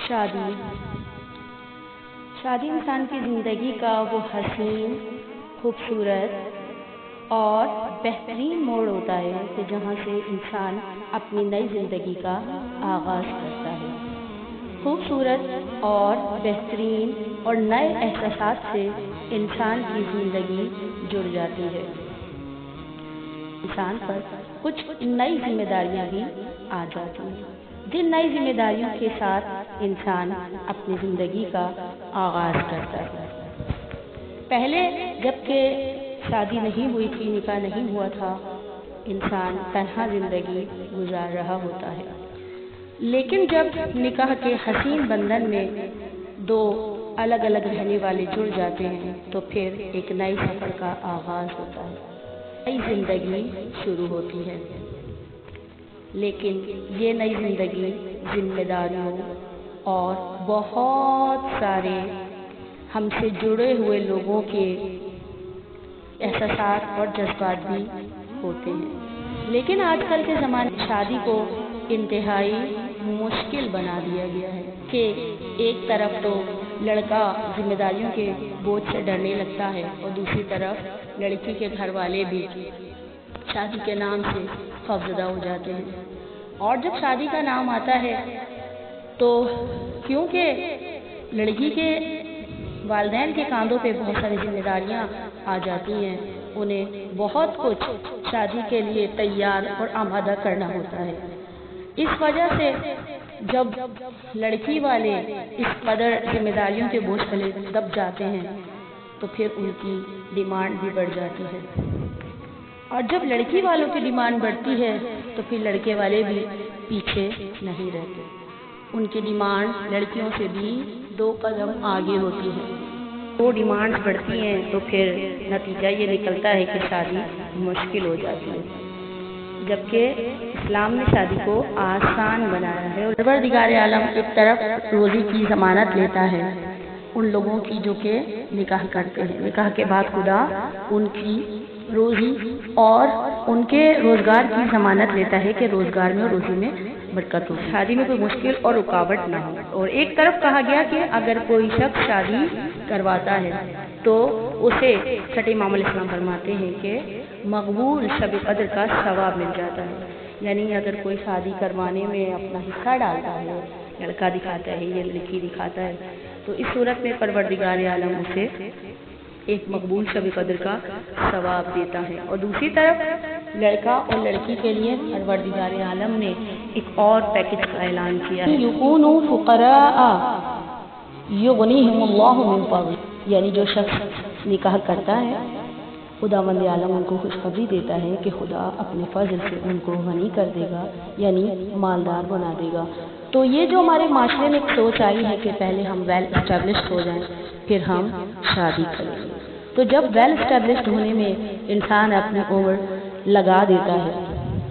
شادی شادی انسان کی زندگی کا وہ حسین، خوبصورت اور بہترین موڑ ہوتا ہے کہ جہاں سے انسان اپنی نئی زندگی کا آغاز کرتا ہے۔ خوبصورت اور بہترین اور نئے احساسات سے انسان کی زندگی جڑ جاتی ہے۔ انسان پر کچھ نئی ذمہ داریاں بھی آ جاتی ہیں، جن نئی ذمہ داریوں کے ساتھ انسان اپنی زندگی کا آغاز کرتا ہے۔ پہلے جب کہ شادی نہیں ہوئی تھی، نکاح نہیں ہوا تھا، انسان تنہا زندگی گزار رہا ہوتا ہے، لیکن جب نکاح کے حسین بندھن میں دو الگ الگ رہنے والے جڑ جاتے ہیں تو پھر ایک نئے سفر کا آغاز ہوتا ہے، نئی زندگی شروع ہوتی ہے۔ لیکن یہ نئی زندگی ذمہ داریوں اور بہت سارے ہم سے جڑے ہوئے لوگوں کے احساسات اور جذبات بھی ہوتے ہیں۔ لیکن آج کل کے زمانے میں شادی کو انتہائی مشکل بنا دیا گیا ہے کہ ایک طرف تو لڑکا ذمہ داریوں کے بوجھ سے ڈرنے لگتا ہے اور دوسری طرف لڑکی کے گھر والے بھی شادی کے نام سے خوفزدہ ہو جاتے ہیں۔ اور جب شادی کا نام آتا ہے تو کیونکہ لڑکی کے والدین کے کاندھوں پہ بہت ساری ذمہ داریاں آ جاتی ہیں، انہیں بہت کچھ شادی کے لیے تیار اور آمادہ کرنا ہوتا ہے۔ اس وجہ سے جب لڑکی والے اس قدر ذمہ داریوں کے بوجھ تلے دب جاتے ہیں تو پھر ان کی ڈیمانڈ بھی بڑھ جاتی ہے، اور جب لڑکی والوں کی ڈیمانڈ بڑھتی ہے تو پھر لڑکے والے بھی پیچھے نہیں رہتے، ان کی ڈیمانڈ لڑکیوں سے بھی 2 قدم آگے ہوتی ہے۔ وہ ڈیمانڈ بڑھتی ہیں تو پھر نتیجہ یہ نکلتا ہے کہ شادی مشکل ہو جاتی ہے، جبکہ اسلام نے شادی کو آسان بنایا ہے۔ اور پروردگار عالم ایک طرف روزی کی ضمانت لیتا ہے ان لوگوں کی جو کہ نکاح کرتے ہیں، نکاح کے بعد خدا ان کی روزی اور ان کے روزگار کی ضمانت لیتا ہے کہ روزگار میں اور روزی میں برکت ہو، شادی میں کوئی مشکل اور رکاوٹ نہ ہو۔ اور ایک طرف کہا گیا کہ اگر کوئی شخص شادی کرواتا ہے تو اسے چھٹے امام علیہ السلام فرماتے ہیں کہ مقبول شب قدر کا ثواب مل جاتا ہے، یعنی اگر کوئی شادی کروانے میں اپنا حصہ ڈالتا ہے، لڑکا دکھاتا ہے یا لڑکی دکھاتا ہے، تو اس صورت میں پروردگار عالم اسے ایک مقبول شب قدر کا ثواب دیتا ہے۔ اور دوسری طرف لڑکا اور لڑکی کے لیے پروردگار عالم نے ایک اور پیکج کا اعلان کیا ہے، یکونوا فقراء یغنیہم اللہ من فضلہ، یعنی جو شخص نکاح کرتا ہے خداوند عالم ان کو خوشخبری دیتا ہے کہ خدا اپنے فضل سے ان کو غنی کر دے گا، یعنی مالدار بنا دے گا۔ تو یہ جو ہمارے معاشرے میں ایک سوچ آئی ہے کہ پہلے ہم ویل اسٹیبلشڈ ہو جائیں پھر ہم شادی کریں، تو جب ویل اسٹیبلشڈ ہونے میں انسان اپنی عمر لگا دیتا ہے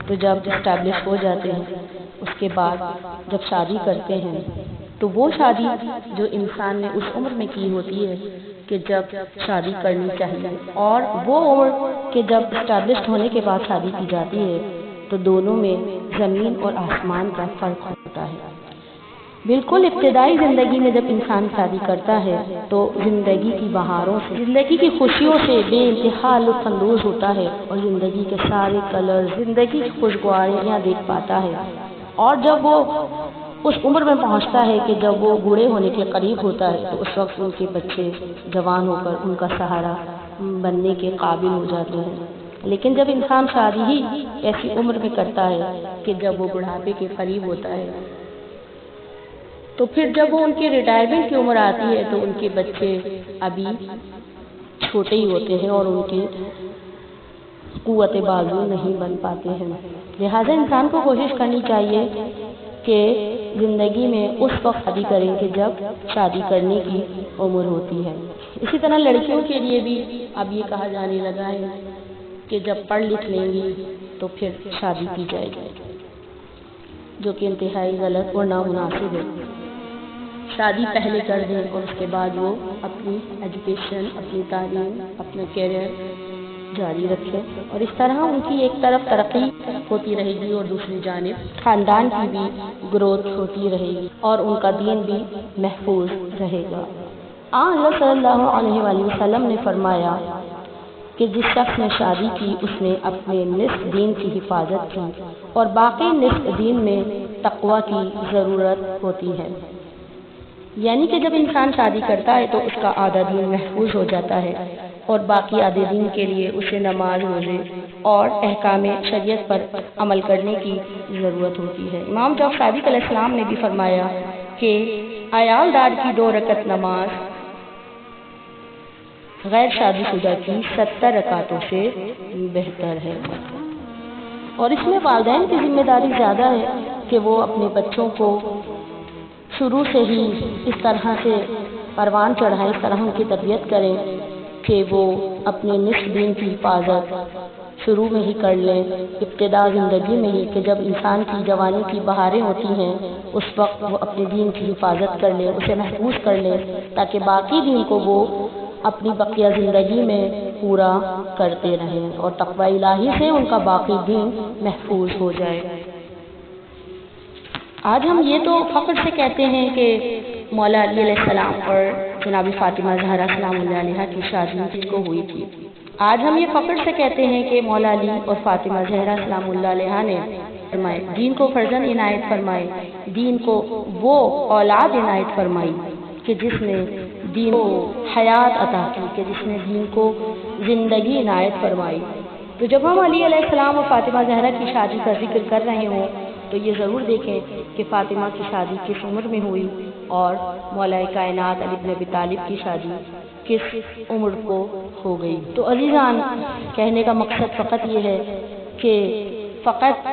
تو جب اسٹیبلش ہو جاتے ہیں اس کے بعد جب شادی کرتے ہیں تو وہ شادی جو انسان نے اس عمر میں کی ہوتی ہے کہ جب شادی کرنی چاہیے، اور وہ عمر کہ جب اسٹیبلشڈ ہونے کے بعد شادی کی جاتی ہے، تو دونوں میں زمین اور آسمان کا فرق ہوتا ہے۔ بالکل ابتدائی زندگی میں جب انسان شادی کرتا ہے تو زندگی کی بہاروں سے، زندگی کی خوشیوں سے بے انتہا لطف اندوز ہوتا ہے اور زندگی کے سارے کلر، زندگی کی خوشگواریاں دیکھ پاتا ہے۔ اور جب وہ اس عمر میں پہنچتا ہے کہ جب وہ بوڑھے ہونے کے قریب ہوتا ہے تو اس وقت ان کے بچے جوان ہو کر ان کا سہارا بننے کے قابل ہو جاتے ہیں۔ لیکن جب انسان شادی ہی ایسی عمر میں کرتا ہے کہ جب وہ بڑھاپے کے قریب ہوتا ہے تو پھر جب وہ ان کی ریٹائرمنٹ کی عمر آتی ہے تو ان کے بچے ابھی چھوٹے ہی ہوتے ہیں اور ان کی قوت بازو نہیں بن پاتے ہیں۔ لہٰذا انسان کو کوشش کرنی چاہیے کہ زندگی میں اس وقت شادی کریں کہ جب شادی کرنے کی عمر ہوتی ہے۔ اسی طرح لڑکیوں کے لیے بھی اب یہ کہا جانے لگا ہے کہ جب پڑھ لکھ لیں گی تو پھر شادی کی جائے گی، جو کہ انتہائی غلط اور نامناسب ہے۔ شادی پہلے کر دیں اور اس کے بعد وہ اپنی ایجوکیشن، اپنی تعلیم، اپنا کیریئر جاری رکھے، اور اس طرح ان کی ایک طرف ترقی ہوتی رہے گی اور دوسری جانب خاندان کی بھی گروتھ ہوتی رہے گی اور ان کا دین بھی محفوظ رہے گا۔ اللہ صلی اللہ علیہ وآلہ وسلم نے فرمایا کہ جس شخص نے شادی کی اس نے اپنے نصف دین کی حفاظت کی، اور باقی نصف دین میں تقوی کی ضرورت ہوتی ہے۔ یعنی کہ جب انسان شادی کرتا ہے تو اس کا آدھا دین محفوظ ہو جاتا ہے اور باقی آدھے دین کے لیے اسے نماز، روزے اور احکام شریعت پر عمل کرنے کی ضرورت ہوتی ہے۔ امام جعفر صادق علیہ السلام نے بھی فرمایا کہ عیال دار کی 2 رکعت نماز غیر شادی شدہ کی 70 رکعتوں سے بہتر ہے، اور اس میں والدین کی ذمہ داری زیادہ ہے کہ وہ اپنے بچوں کو شروع سے ہی اس طرح سے پروان چڑھائیں، اس طرح ان کی تربیت کریں کہ وہ اپنے نصف دین کی حفاظت شروع میں ہی کر لیں، ابتدا زندگی میں ہی، کہ جب انسان کی جوانی کی بہاریں ہوتی ہیں اس وقت وہ اپنے دین کی حفاظت کر لیں، اسے محفوظ کر لیں، تاکہ باقی دین کو وہ اپنی بقیہ زندگی میں پورا کرتے رہیں اور تقوی الہی سے ان کا باقی دین محفوظ ہو جائے۔ آج ہم یہ تو فخر سے کہتے ہیں کہ مولا علی علیہ السلام اور جناب فاطمہ زہرا سلام اللہ علیہا کی شادی کس کو ہوئی تھی۔ آج ہم یہ فخر سے کہتے ہیں کہ مولا علی اور فاطمہ زہرا سلام اللہ علیہا نے فرمائے دین کو فرزند عنایت فرمائے، دین کو وہ اولاد عنایت فرمائی کہ جس نے دین کو حیات عطا کی، کہ جس نے دین کو زندگی عنایت فرمائی۔ تو جب ہم علی علیہ السلام اور فاطمہ زہرا کی شادی کا ذکر کر رہے ہوں تو یہ ضرور دیکھیں کہ فاطمہ کی شادی کس عمر میں ہوئی اور مولا کائنات علی بن ابی طالب کی شادی کس عمر کو ہو گئی۔ تو عزیزان، کہنے کا مقصد فقط یہ ہے کہ فقط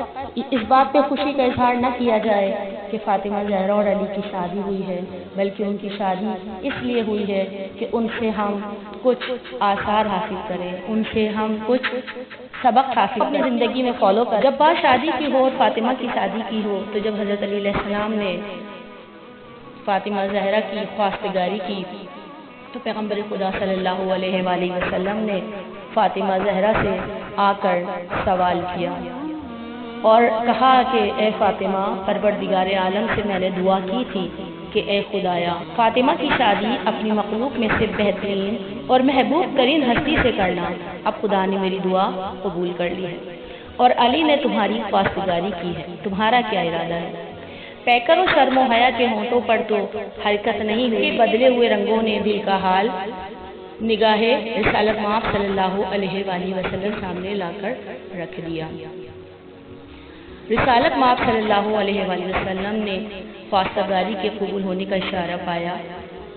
اس بات پہ خوشی کا اظہار نہ کیا جائے کہ فاطمہ زہرا اور علی کی شادی ہوئی ہے، بلکہ ان کی شادی اس لیے ہوئی ہے کہ ان سے ہم کچھ آثار حاصل کریں، ان سے ہم کچھ سبق حاصل اپنی زندگی میں فالو کریں۔ جب بات شادی کی ہو اور فاطمہ کی شادی کی ہو تو جب حضرت علی علیہ السلام نے فاطمہ زہرا کی خواستگاری کی تو پیغمبر خدا صلی اللہ علیہ وآلہ وسلم نے فاطمہ زہرا سے آ کر سوال کیا اور کہا کہ اے فاطمہ، پروردگار عالم سے میں نے دعا کی تھی کہ اے خدایا، فاطمہ کی شادی اپنی مخلوق میں سے بہترین اور محبوب ترین ہستی سے کرنا۔ اب خدا نے میری دعا قبول کر لی ہے اور علی نے تمہاری خواستگاری کی ہے، تمہارا کیا ارادہ ہے؟ پیکر و شرم و حیا کے ہونٹوں پر تو حرکت نہیں ہوئی، بدلے ہوئے رنگوں نے دل کا حال نگاہ رسالت مآب صلی اللہ علیہ وآلہ وسلم سامنے لا کر رکھ دیا۔ رسالت مآب صلی اللہ علیہ وآلہ وسلم نے خواستگاری کے قبول ہونے کا اشارہ پایا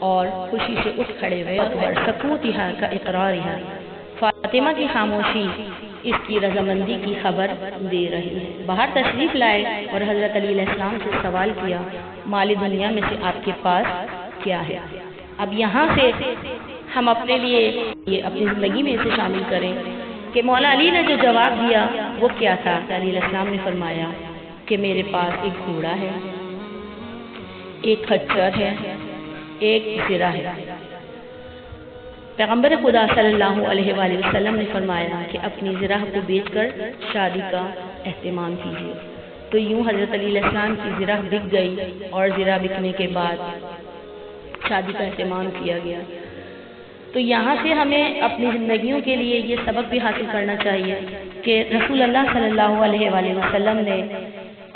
اور خوشی سے اٹھ کھڑے ہوئے اور سکوتہا کا اقرار ہے، فاطمہ کی خاموشی اس کی رضامندی کی خبر دے رہی ہے۔ باہر تشریف لائے اور حضرت علی علیہ السلام سے سوال کیا، مال دنیا میں سے آپ کے پاس کیا ہے؟ اب یہاں سے ہم اپنے لیے یہ اپنی زندگی میں اسے شامل کریں کہ مولا علی نے جو جواب دیا وہ کیا تھا۔ علی علیہ السلام نے فرمایا کہ میرے پاس ایک گھوڑا ہے، ایک خچر ہے، ایک زرہ ہے۔ پیغمبر خدا صلی اللہ علیہ وآلہ وسلم نے فرمایا کہ اپنی زرہ کو بیچ کر شادی کا اہتمام کیجیے۔ تو یوں حضرت علی علیہ السلام کی زرہ بک گئی اور زرہ بکنے کے بعد شادی کا اہتمام کیا گیا۔ تو یہاں سے ہمیں اپنی زندگیوں کے لیے یہ سبق بھی حاصل کرنا چاہیے کہ رسول اللہ صلی اللہ علیہ وآلہ وسلم نے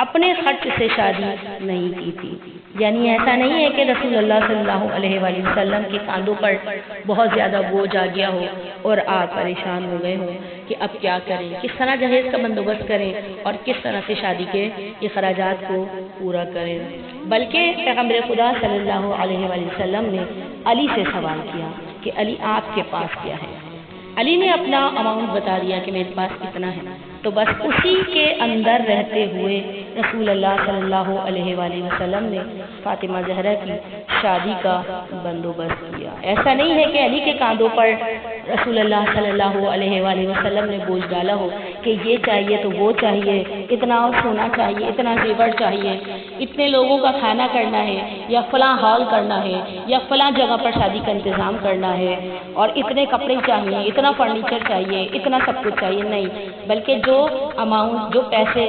اپنے خرچ سے شادی نہیں کی تھی۔ یعنی ایسا نہیں ہے کہ رسول اللہ صلی اللہ علیہ وآلہ وسلم کے کاندھوں پر بہت زیادہ بوجھ آ گیا ہو اور آپ پریشان ہو گئے ہوں کہ اب کیا کریں، کس طرح جہیز کا بندوبست کریں اور کس طرح سے شادی کے اخراجات کو پورا کریں، بلکہ پیغمبر خدا صلی اللہ علیہ وآلہ وسلم نے علی سے سوال کیا کہ علی آپ کے پاس کیا ہے؟ علی نے اپنا اماؤنٹ بتا دیا کہ میرے پاس اتنا ہے۔ تو بس اسی کے اندر رہتے ہوئے رسول اللہ صلی اللہ علیہ وآلہ وسلم نے فاطمہ زہرا کی شادی کا بندوبست کیا۔ ایسا نہیں ہے کہ علی کے کاندھوں پر رسول اللہ صلی اللہ علیہ وآلہ وسلم نے بوجھ ڈالا ہو کہ یہ چاہیے تو وہ چاہیے، اتنا سونا چاہیے، اتنا زیور چاہیے، اتنے لوگوں کا کھانا کرنا ہے، یا فلاں ہال کرنا ہے، یا فلاں جگہ پر شادی کا انتظام کرنا ہے، اور اتنے کپڑے چاہیے، اتنا فرنیچر چاہیے، اتنا سب کچھ چاہیے، نہیں، بلکہ جو اماؤنٹ، جو پیسے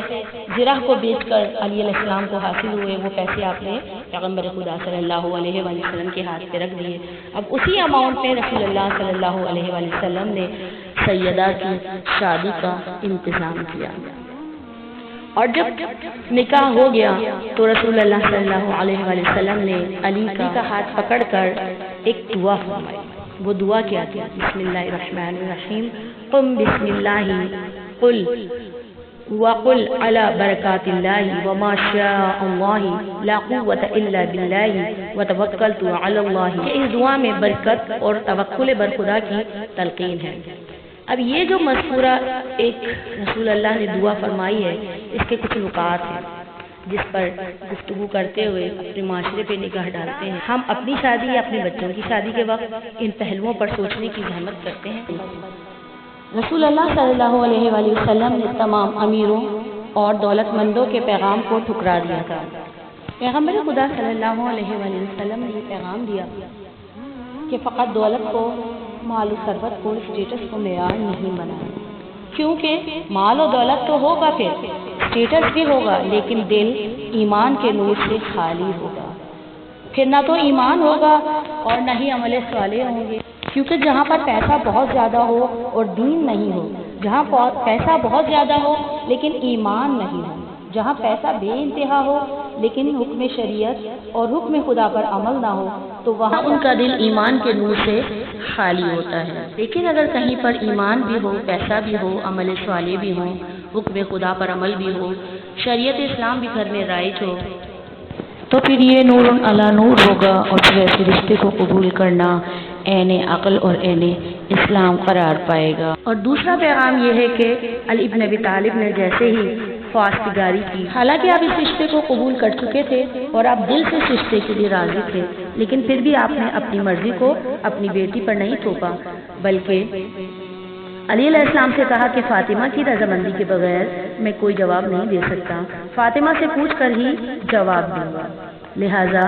زرہ کو بیچ کر علی علیہ السلام کو حاصل ہوئے، وہ پیسے آپ نے پیغمبر خدا صلی اللہ علیہ وآلہ وسلم کے ہاتھ پہ رکھ دیے۔ اب اسی اماؤنٹ میں رسول اللہ صلی اللہ علیہ وآلہ وسلم نے سیدہ کی شادی کا انتظام کیا، اور جب نکاح ہو گیا تو رسول اللہ صلی اللہ علیہ وآلہ وسلم نے علی کا ہاتھ پکڑ کر ایک دعا فرمائی۔ وہ دعا کیا تھی؟ بسم اللہ الرحمن الرحیم، قم بسم اللہ قل وقل علی برکات اللہ وما شاء اللہ لا قوت الا باللہ وتوکلت علی اللہ۔ اس دعا میں برکت اور توکل بر خدا کی تلقین ہے۔ اب یہ جو مذکورہ ایک رسول اللہ نے دعا فرمائی ہے، اس کے کچھ نکات ہیں جس پر گفتگو کرتے ہوئے اپنے معاشرے پہ نگاہ ڈالتے ہیں۔ ہم اپنی شادی یا اپنے بچوں کی شادی کے وقت ان پہلوؤں پر سوچنے کی زحمت کرتے ہیں۔ رسول اللہ صلی اللہ علیہ وآلہ وسلم نے تمام امیروں اور دولت مندوں کے پیغام کو ٹھکرا دیا تھا۔ پیغمبر خدا صلی اللہ علیہ وآلہ وسلم نے یہ پیغام دیا کہ فقط دولت کو، مال و ثروت کو، اسٹیٹس کو معیار نہیں بنانا، کیونکہ مال و دولت تو ہوگا، پھر اسٹیٹس بھی ہوگا، لیکن دل ایمان کے نور سے خالی ہوگا، پھر نہ تو ایمان ہوگا اور نہ ہی عمل صالح ہوں گے۔ کیونکہ جہاں پر پیسہ بہت زیادہ ہو اور دین نہیں ہو، جہاں پیسہ بہت زیادہ ہو لیکن ایمان نہیں ہو، جہاں پیسہ بے انتہا ہو لیکن حکم شریعت اور حکم خدا پر عمل نہ ہو، تو وہاں ان کا دل ایمان کے نور سے خالی ہوتا ہے۔ لیکن اگر کہیں پر ایمان بھی ہو، پیسہ بھی ہو، عمل صالح بھی ہو، حکم خدا پر عمل بھی ہو، شریعت اسلام بھی گھر میں رائج ہو، تو پھر یہ نور علی نور ہوگا، اور پھر ایسے رشتے کو قبول کرنا عین عقل اور عین اسلام قرار پائے گا۔ اور دوسرا پیغام یہ ہے کہ علی بن ابی طالب نے جیسے ہی خواستگاری کی، حالانکہ آپ اس رشتے کو قبول کر چکے تھے اور آپ دل سے اس رشتے کے لیے راضی تھے، لیکن پھر بھی آپ نے اپنی مرضی کو اپنی بیٹی پر نہیں تھوپا، بلکہ علی علیہ السلام سے کہا کہ فاطمہ کی رضامندی کے بغیر میں کوئی جواب نہیں دے سکتا، فاطمہ سے پوچھ کر ہی جواب دوں گا۔ لہذا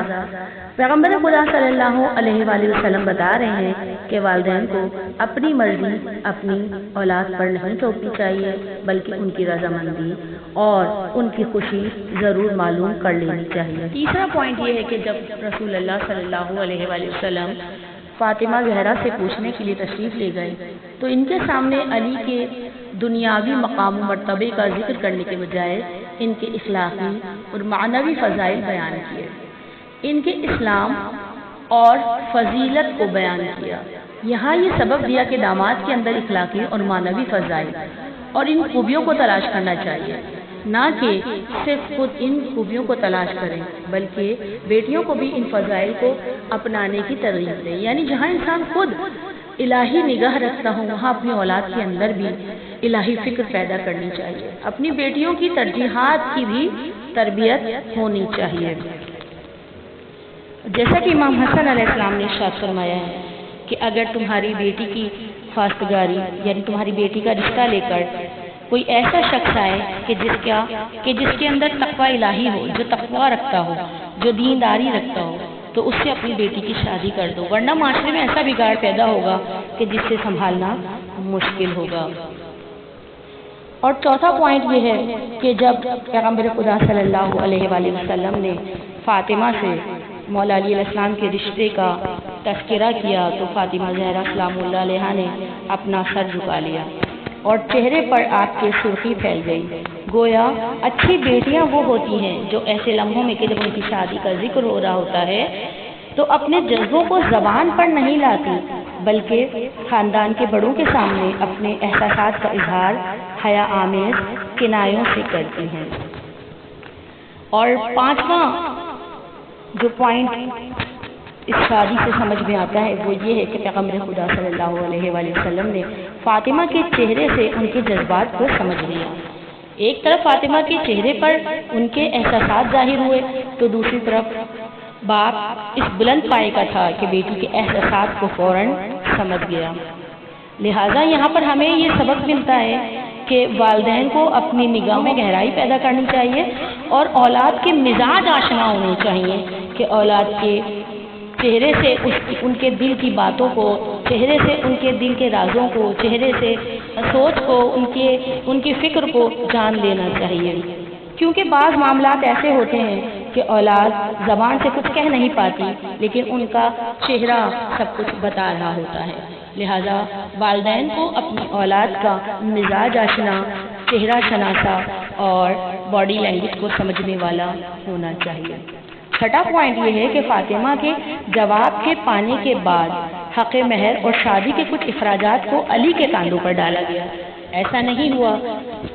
پیغمبر خدا صلی اللہ علیہ وآلہ وسلم بتا رہے ہیں کہ والدین کو اپنی مرضی اپنی اولاد پر نہیں تھوپنی چاہیے، بلکہ ان کی رضامندی اور ان کی خوشی ضرور معلوم کر لینی چاہیے۔ تیسرا پوائنٹ یہ ہے کہ جب رسول اللہ صلی اللہ علیہ وآلہ وسلم فاطمہ زہرا سے پوچھنے کے لیے تشریف لے گئے تو ان کے سامنے علی کے دنیاوی مقام و مرتبے کا ذکر کرنے کے بجائے ان کے اخلاقی اور معنوی فضائل بیان کیے، ان کے اسلام اور فضیلت کو بیان کیا۔ یہاں یہ سبب دیا کہ داماد کے اندر اخلاقی اور معنوی فضائل اور ان خوبیوں کو تلاش کرنا چاہیے، نہ کہ صرف خود ان خوبیوں کو تلاش کریں، بلکہ بیٹیوں کو بھی ان فضائل کو اپنانے کی ترغیب دیں۔ یعنی جہاں انسان خود الہی نگاہ رکھتا ہوں، وہاں اپنی اولاد کے اندر بھی الہی فکر پیدا کرنی چاہیے، اپنی بیٹیوں کی ترجیحات کی بھی تربیت ہونی چاہیے۔ جیسا کہ امام حسن علیہ السلام نے ارشاد فرمایا ہے کہ اگر تمہاری بیٹی کی خواستگاری یعنی تمہاری بیٹی کا رشتہ لے کر کوئی ایسا شخص آئے کہ جس کے اندر تقوی الہی ہو، جو تقوی رکھتا ہو، جو دینداری رکھتا ہو، تو اس سے اپنی بیٹی کی شادی کر دو، ورنہ معاشرے میں ایسا بگاڑ پیدا ہوگا کہ جس سے سنبھالنا مشکل ہوگا۔ اور چوتھا پوائنٹ یہ ہے کہ جب پیغمبر خدا صلی اللہ علیہ وآلہ وسلم نے فاطمہ سے مولا علی علیہ السلام کے رشتے کا تذکرہ کیا تو فاطمہ زہرا سلام اللہ علیہا نے اپنا سر جھکا لیا اور چہرے پر آپ کے سرخی پھیل گئی۔ گویا اچھی بیٹیاں وہ ہوتی ہیں جو ایسے لمحوں میں کہ جب ان کی شادی کا ذکر ہو رہا ہوتا ہے تو اپنے جذبوں کو زبان پر نہیں لاتی، بلکہ خاندان کے بڑوں کے سامنے اپنے احساسات کا اظہار حیا آمیز کنایوں سے کرتی ہیں۔ اور پانچواں جو پوائنٹ اس شادی سے سمجھ میں آتا ہے وہ یہ ہے کہ پیغمبر خدا صلی اللہ علیہ وآلہ وسلم نے فاطمہ کے چہرے سے ان کے جذبات کو سمجھ لیا۔ ایک طرف فاطمہ کے چہرے پر ان کے احساسات ظاہر ہوئے تو دوسری طرف باپ اس بلند پائے کا تھا کہ بیٹی کے احساسات کو فوراً سمجھ گیا۔ لہٰذا یہاں پر ہمیں یہ سبق ملتا ہے کہ والدین کو اپنی نگاہوں میں گہرائی پیدا کرنی چاہیے اور اولاد کے مزاج آشنا ہونے چاہیے کہ اولاد کے چہرے سے ان کے دل کی باتوں کو، چہرے سے ان کے دل کے رازوں کو، چہرے سے سوچ کو، ان کی فکر کو جان لینا چاہیے، کیونکہ بعض معاملات ایسے ہوتے ہیں کہ اولاد زبان سے کچھ کہہ نہیں پاتی لیکن ان کا چہرہ سب کچھ بتا رہا ہوتا ہے۔ لہذا والدین کو اپنی اولاد کا مزاج آشنا، چہرہ شناسا اور باڈی لینگویج کو سمجھنے والا ہونا چاہیے۔ چھٹا پوائنٹ یہ ہے کہ فاطمہ کے جواب کے پانے کے بعد حق مہر اور شادی کے کچھ اخراجات کو علی کے کاندھوں پر ڈالا گیا۔ ایسا نہیں ہوا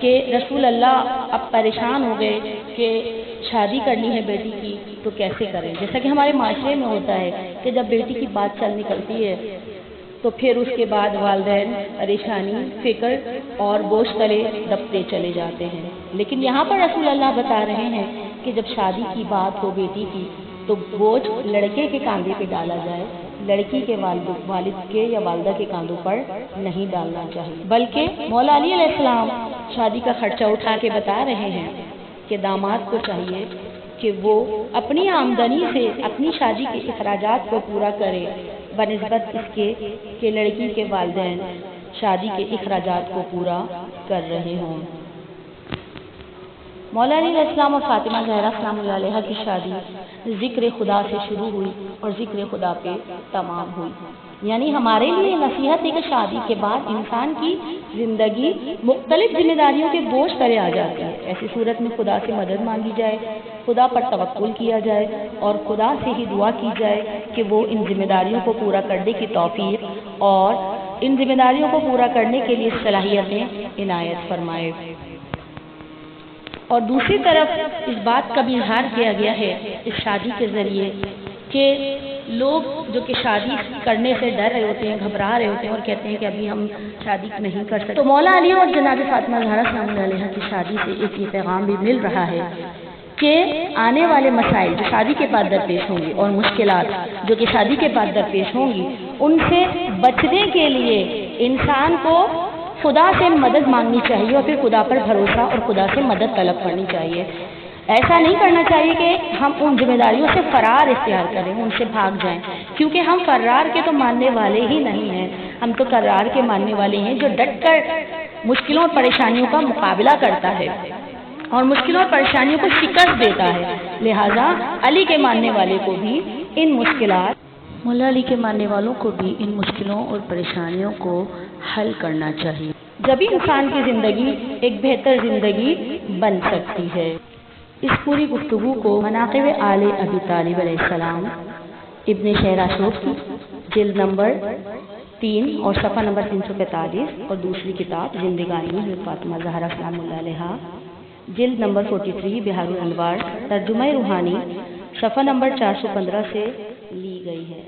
کہ رسول اللہ اب پریشان ہو گئے کہ شادی کرنی ہے بیٹی کی تو کیسے کریں، جیسا کہ ہمارے معاشرے میں ہوتا ہے کہ جب بیٹی کی بات چل نکلتی ہے تو پھر اس کے بعد والدین پریشانی، فکر اور بوجھ تلے دبتے چلے جاتے ہیں۔ لیکن یہاں پر رسول اللہ بتا رہے ہیں کہ جب شادی کی بات ہو بیٹی کی تو بوجھ لڑکے کے کاندھے پہ ڈالا جائے، لڑکی کے والد کے یا والدہ کے کاندھوں پر نہیں ڈالنا چاہیے، بلکہ مولا علی علیہ السلام شادی کا خرچہ اٹھا کے بتا رہے ہیں کہ داماد کو چاہیے کہ وہ اپنی آمدنی سے اپنی شادی کے اخراجات کو پورا کرے بنسبت اس کے کہ لڑکی کے والدین شادی کے اخراجات کو پورا کر رہے ہوں۔ مولا علی علیہ السلام اور فاطمہ زہرا سلام اللہ علیہا کی شادی ذکر خدا سے شروع ہوئی اور ذکر خدا پہ تمام ہوئی، یعنی ہمارے لیے نصیحت ہے کہ شادی کے بعد انسان کی زندگی مختلف ذمہ داریوں کے بوجھ تلے آ جاتی ہے۔ ایسی صورت میں خدا سے مدد مانگی جائے، خدا پر توکل کیا جائے اور خدا سے ہی دعا کی جائے کہ وہ ان ذمہ داریوں کو پورا کرنے کی توفیق اور ان ذمہ داریوں کو پورا کرنے کے لیے صلاحیتیں عنایت فرمائے۔ اور دوسری طرف اس بات کا بھی اظہار کیا گیا ہے اس شادی کے ذریعے کہ لوگ جو کہ شادی کرنے سے ڈر رہے ہوتے ہیں، گھبرا رہے ہوتے ہیں اور کہتے ہیں کہ ابھی ہم شادی نہیں کر سکتے، تو مولا علی اور جناب فاطمہ زہرا سلام اللہ علیہا کی شادی سے ایک یہ پیغام بھی مل رہا ہے کہ آنے والے مسائل جو شادی کے بعد درپیش ہوں گے اور مشکلات جو کہ شادی کے بعد درپیش ہوں گی، ان سے بچنے کے لیے انسان کو خدا سے مدد مانگنی چاہیے اور پھر خدا پر بھروسہ اور خدا سے مدد طلب کرنی چاہیے۔ ایسا نہیں کرنا چاہیے کہ ہم ان ذمہ داریوں سے فرار اختیار کریں، ان سے بھاگ جائیں، کیونکہ ہم فرار کے تو ماننے والے ہی نہیں ہیں، ہم تو قرار کے ماننے والے ہیں جو ڈٹ کر مشکلوں اور پریشانیوں کا مقابلہ کرتا ہے اور مشکلوں اور پریشانیوں کو شکست دیتا ہے۔ لہٰذا علی کے ماننے والے کو بھی ان مشکلات، مولا علی کے ماننے والوں کو بھی ان مشکلوں اور پریشانیوں کو حل کرنا چاہیے، جبھی انسان کی زندگی ایک بہتر زندگی بن سکتی ہے۔ اس پوری گفتگو کو مناقب آل ابی طالب علیہ السلام ابن شہراشوف کی جلد نمبر 3 اور صفحہ نمبر 345 اور دوسری کتاب زندگانی حضرت فاطمہ زہرا سلام اللہ علیہا جلد نمبر 43 بہار الانوار ترجمہ روحانی صفحہ نمبر 415 سے لی گئی ہے۔